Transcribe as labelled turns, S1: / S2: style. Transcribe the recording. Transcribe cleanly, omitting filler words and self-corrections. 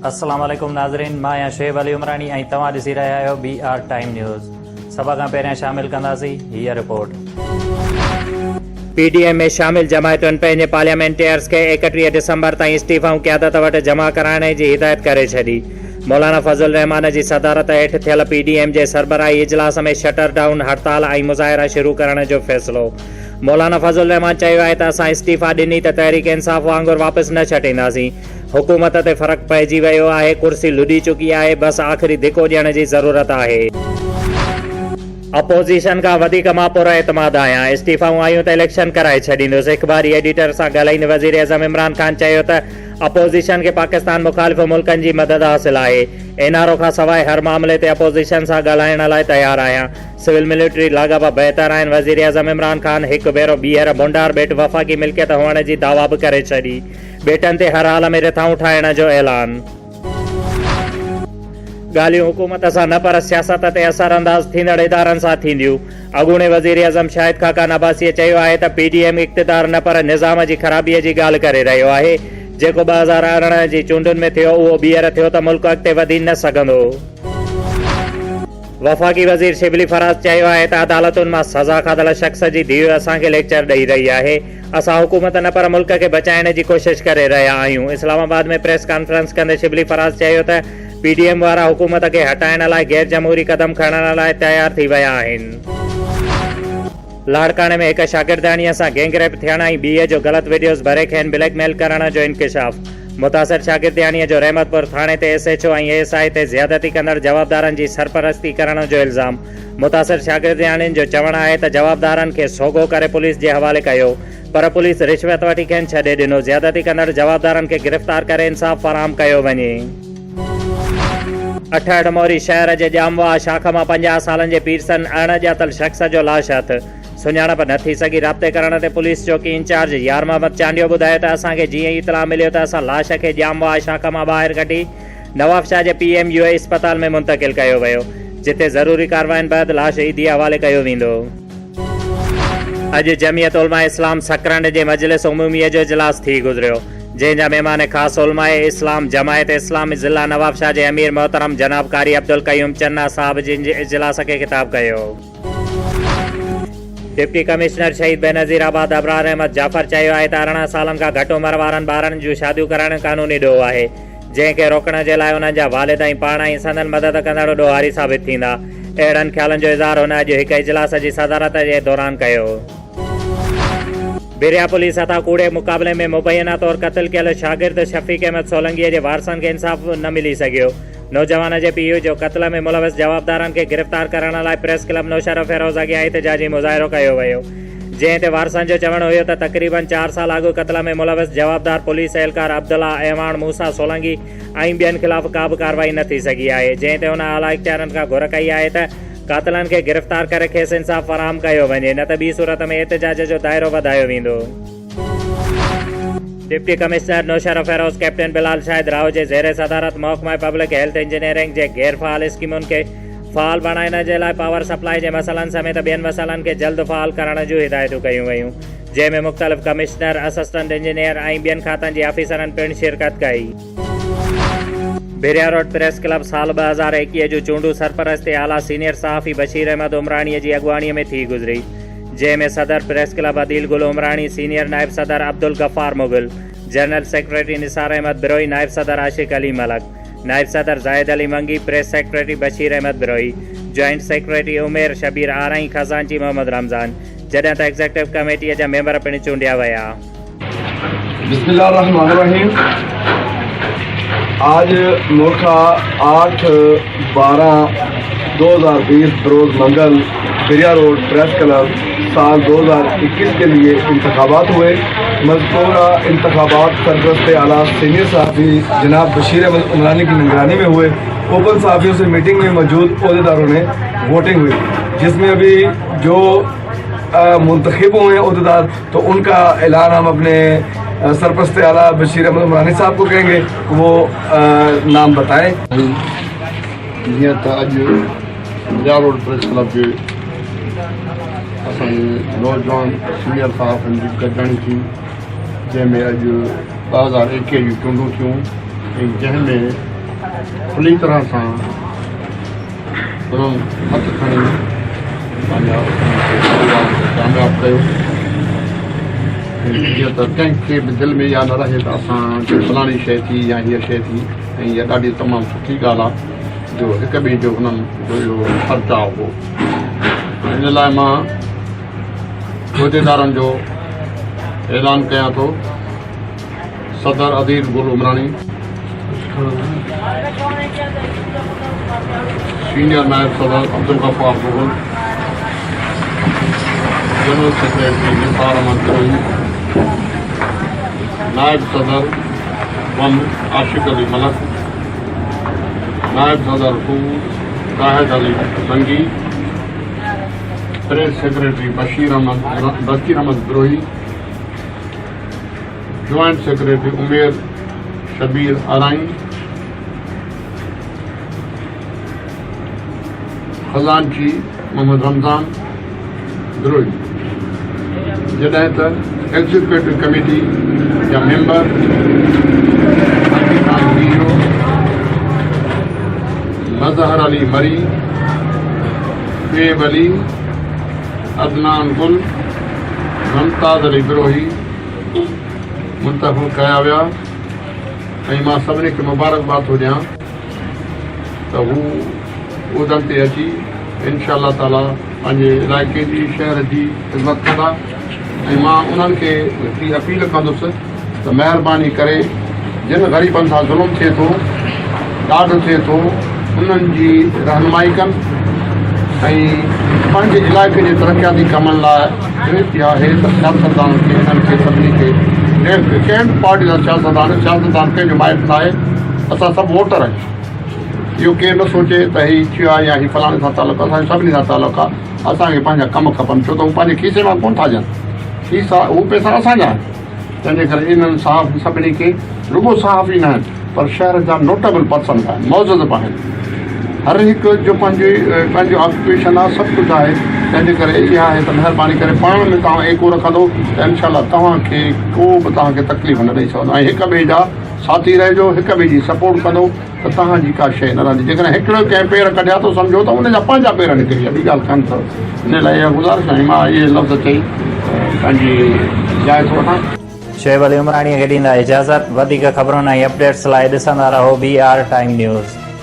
S1: अस्सलाम वालेकुम नाज़रीन, मां आहियां शुएब अली उमरानी ऐं तव्हां ॾिसी रहिया आहियो BR टाइम न्यूज़। सभ खां पहिरियां शामिल कंदासीं हीअ रिपोर्ट। PDM में शामिल जमायतुनि पंहिंजे पार्लियामेंटेरियर्स खे 31 डिसंबर ताईं इस्तीफ़ाऊं क़यादत वटि जमा कराइण जी हिदायत करे छॾी। मौलाना फज़ल रहमान जी सदारत हेठि थियल PDM जे सरबराही इजलास में शटर डाउन हड़ताल ऐं मुज़ाहिरा शुरू करण जो फ़ैसिलो। मौलाना फज़ल रहमान चयो आहे त असां इस्तीफ़ा ॾिनी त तहरीक इंसाफ़ वांगुरु वापसि न छॾींदासीं। हुकूमत ते फ़र्क़ु पइजी वियो आहे, कुर्सी लुॾी चुकी आहे, बसि आख़िरी धिको ॾियण जी ज़रूरत आहे। अपोज़िशन खां वधीक मां पुरएतमाद आहियां, इस्तीफ़ाऊं आयूं त इलेक्शन कराए छॾींदुसि। इख़बारी एडिटर सां ॻाल्हाईंदे वज़ीर आज़म इमरान ख़ान चयो त अपोज़िशन खे पाकिस्तान मुख़ालिफ़ मुल्कनि जी मदद हासिल आहे। NRO खां सवाइ हर मामले ते अपोज़िशन सां ॻाल्हाइण लाइ तयारु आहियां। सिविल मिलिट्री लाॻापा बहितर आहिनि। वज़ीर आज़म इमरान ख़ान हिकु भेरो ॿीहर भुंडार बेट वफ़ाक़ी मिल्कियत हुअण जी दावा बि करे छॾी। बेटनि ते हर हाल में रिथाऊं ठाहिण जो ऐलान। ॻाल्हियूं हुकूमत सां न पर सियासत ते असर अंदाज़ थींदड़ इदारनि सां थींदियूं। अॻूणे वज़ीर आज़म शाहिद खाकान अब्बासीअ चयो आहे त PDM इक़्तिदार न पर निज़ाम जी ख़राबीअ जी ॻाल्हि करे रहियो आहे। जेको 2018 जी चूंडुनि में थियो उहो ॿीहर थियो त मुल्क अॻिते वधी न सघंदो। वफ़ाक़ी वज़ीर शिबली फराज़ चयो आहे त अदालतुनि मां सज़ा खाधल शख़्स जी धीउ असांखे लेक्चर ॾेई रही आहे। असां हुकूमत न पर मुल्क खे बचाइण जी कोशिशि करे रहिया आहियूं। इस्लामाबाद में प्रेस कॉन्फ्रेंस कंदे शिबली फराज़ चयो त PDM वारा हुकूमत खे हटाइण लाइ गैर जमहूरी क़दम खणण लाइ तयारु थी विया आहिनि। लाड़काने में हिकु शागिर्दाणीअ सां गैंगरेप थियण ऐं ॿीअ जो ग़लति वीडियोज़ भरे खेनि ब्लैकमेल करण जो इंकिशाफ। मुतासिर शागिर्दाणीअ जो रहमतपुर थाणे ते SHO ऐं ASI ते ज़्यादती कंदड़ जवाबदारनि जी सरपरस्ती करण जो इल्ज़ाम। मुतासिर शागिर्दाणियुनि जो चवणु आहे त जवाबदारनि खे सोगो करे पुलिस जे हवाले कयो, पर पुलिस रिश्वत वठी खेनि छॾे ॾिनो। ज़्यादती कंदड़ जवाबदारनि खे गिरफ़्तार करे इंसाफ़ फ़राहम कयो वञे। अठहठमोरी शहर जे ॼामवा शाख मां 50 सालनि जे पीरसन अणॼातल शख़्स जो लाश हथ। सुञाणप न थी सघी। राब्ते करण ते पुलिस चौकी इंचार्ज यार मोहम्मद चांडियो ॿुधायो त असांखे जीअं ई इतला मिलियो त असां लाश खे ॼामवा शाख मां ॿाहिरि कढी नवाबशाह जे PMUA अस्पताल में मुंतक़िल कयो वियो, जिते ज़रूरी कार्रवाइनि बैदि लाश ईदी हवाले कयो वेंदो। अॼु जमियत उलमा इस्लाम सकरंड जे मजलिस उमूमीअ जो इजलास थी गुज़रियो, जंहिंजा महिमान ख़ासि उलमाए इस्लाम जमायत इस्लामी ज़िला नवाबशाह जे अमीर मोहतरम जनाब कारी अब्दुल क़यूम चन्ना साहब जिन जे इजलास खे ख़िताब कयो। डिप्टी कमिश्नर शहीद बेनज़ीर आबाद अबरार अहमद जाफ़र चयो आहे त 18 सालनि खां घटि उमिरि वारनि ॿारनि जूं शादियूं करणु क़ानूनी ॾोह आहे, जंहिंखे रोकण जे लाइ उन्हनि जा वालिदाइन पाण ई संदन मदद कंदड़ ॾोहारी साबित थींदा। अहिड़नि ख़्यालनि जो इज़हार हुन अॼु हिकु इजलास जी सदारत जे दौरान कयो। बिरिया पुलिस हथां कूड़े मुक़ाबले में मुबैना तौर क़त्ल कयल शागिर्द शफ़ीक अहमद सोलंगीअ जे वारसनि खे इंसाफ़ न मिली सघियो। नौजवान जे पीउ जो क़त्ल में मुलविस जवाबदारनि खे गिरफ़्तार करण लाइ प्रेस क्लब नौशर फ़िरोज़ अॻियां एहतिजाजी मुज़ाहिरो कयो वियो, जंहिं ते वारसनि जो चवणु हुयो त तक़रीबन 4 साल अॻु क़त्ल में मुलविस जवाबदार पुलिस एहलकार अब्दुल्ला अहवान मूसा सोलंगी ऐं ॿियनि ख़िलाफ़ का बि कार्रवाई न थी सघी आहे, जंहिं ते हुन अलाइक़चारनि खां घुर कई आहे त क़ातिलनि खे गिरफ़्तार करे खेसि इंसाफ़ फ़राहम कयो वञे, न त ॿी सूरत में एहतिजाज जो दाइरो वधायो वेंदो। Deputy commissioner नौशर Firoz captain Bilal शाहिद राव जे ज़ेर सदारत महकमा पब्लिक हेल्थ इंजीनियरिंग जे गैर फ़ाल स्कीमुनि खे फ़ाल बणाइण जे लाइ पावर सप्लाई जे मसइलनि समेत ॿियनि मसइलनि खे जल्द फ़ाल करण जूं हिदायतूं कयूं वयूं, जंहिं में मुख़्तलिफ़ कमिश्नर, असिस्टेंट इंजीनियर ऐं ॿियनि खातनि जी ऑफिसरनि पिणु शिरकत कई। बिरिया रोड प्रेस क्लब साल 2021 जूं चूंडूं सरपरस्ती आला सीनियर सहाफ़ी बशीर अहमद उमराणीअ जी अॻुवाणीअ में थी गुज़री, जंहिं में सदर प्रेस क्लब अदील गुल उमराणी, सीनियर नायब सदर अब्दुल गफ़ार मुग़ल, जनरल सेक्रेटरी निसार अहमद बिरोई, नायब सदर आशिक अली मलक, नायब सदर Zahid Ali Mangi, press secretary Bashir Ahmed Biroi, joint secretary Umer Shabir Arain, खज़ानची मोहम्मद रमज़ान, जॾहिं त एग्ज़ीक्यूटिव कमेटीअ जा मेंबर पिणु चूंडिया विया।
S2: बिस्मिल्लाहिर्रहमानिर्रहीम। आज मोखा 8/12/2020 बरोज़ मंगल बिरिया रोड प्रेस क्लब साल 2021 के लिए इंतखाबात हुए। मज़कूरा इंतखाबात सरपरस्त आला सीनियर सहाफ़ी जनाब बशीर अहमद उमरानी की निगरानी में हुए। ओपन सहाफ़ियों से मीटिंग में मौजूद ओहदेदारों ने वोटिंग हुई, जिसमें अभी जो मुंतखब हुए हैं ओहदेदार, तो उनका ऐलान हम अपने सरपरस्त आला बशीर अहमद उमरानी साहब को कहेंगे, वो नाम बताएं।
S3: बिरिया रोड प्रेस क्लब के नौजवान सीनियर सहाफ़ियुनि जी गॾिजाणी थी, जंहिंमें अॼु 2021 जूं चूंडूं थियूं ऐं जंहिंमें खुली तरह सां उन्हनि हथु खणी पंहिंजा कामयाबु कयो। जीअं त कंहिंखे बि दिलि में इहा न रहे त असां फलाणी शइ थी या हीअ शइ थी, ऐं इहा ॾाढी तमामु सुठी ॻाल्हि आहे जो हिक ॿिए जो हुननि जो इहो खर्चाव हो। इन लाइ मां उहिदेदारनि जो ऐलान कयां थो। सदर अदील गुल उमरानी, सीनियर नायब सदर अब्दुल गफ्फार मुगल, जनरल सेक्रेटरी निसार अहमद गरोही, नायब सदर 1 आशिक अली मलक, नायब सदर 2 Shahid Ali Sangi, press secretary Bashir Ahmed Garohi, joint secretary Umer Shabir Arain, खजानची मोहम्मद रमज़ान गरोही। जॾहिं त एग्जीक्यूटिव कमेटी जा मेंबर मज़हर अली मरी, शेब अली, अदनान गुल, मुमताज़ अली गरोही मुंतखब कया विया। ऐं मां सभिनी खे मुबारकबाद थो ॾियां त हू उहिदनि ते अची इंशा अल्लाह ताला पंहिंजे इलाइक़े जी शहर जी ख़िदमत कंदा। ऐं मां उन्हनि खे हिकिड़ी अपील कंदुसि त महिरबानी करे जिन ग़रीबनि सां ज़ुल्म थिए थो, ॾाढो थिए थो, उन्हनि जी रहनुमाई कनि ऐं पंहिंजे इलाइक़े जे तरक़ियाती कमनि लाइ विनती आहे त सियासतदान खे हिननि खे सभिनी खे कंहिं पार्टी जा सियासतदान कंहिंजो माइट न आहे, असां सभु वोटर आहियूं। इहो केरु न सोचे त हीउ थियो आहे या हीउ फलाणे सां तालुक़ु आहे, असांजो सभिनी सां तालुक़ु आहे। असांखे पंहिंजा कम खपनि, छो त हू पंहिंजे खीसे मां कोन था ॾियनि, हू पैसा असांजा आहिनि। तंहिंजे करे इन्हनि साहब सभिनी खे रुॻो साहब ई न आहिनि पर शहर जा नोटेबल पर्सन आहिनि, मौजूद बि आहिनि। हर हिकु जो पंहिंजो ऑक्यूपेशन आहे, सभु कुझु आहे। तंहिंजे करे इहा आहे त महिरबानी करे पाण में तव्हां एको रखंदो त इनशा तव्हांखे को बि तव्हांखे तकलीफ़ न ॾेई सघंदो। ऐं हिक ॿिए जा साथी रहिजो, हिक ॿिए जी सपोर्ट कंदो त तव्हांजी का शइ न रहंदी। जेकॾहिं हिकिड़ो कंहिं पेर कढिया थो सम्झो त उनजा पंहिंजा पेर निकिरी विया, ॿी ॻाल्हि कान अथव। इन लाइ इहा गुज़ारिश आहे। मां इहे लफ़्ज़ चई पंहिंजी जाइ थो वठां।
S1: शोएब अली उमराणीअ खे ॾींदा इजाज़त। वधीक ख़बरुनि ऐं अपडेट्स लाइ ॾिसंदा रहो BR टाइम न्यूज़।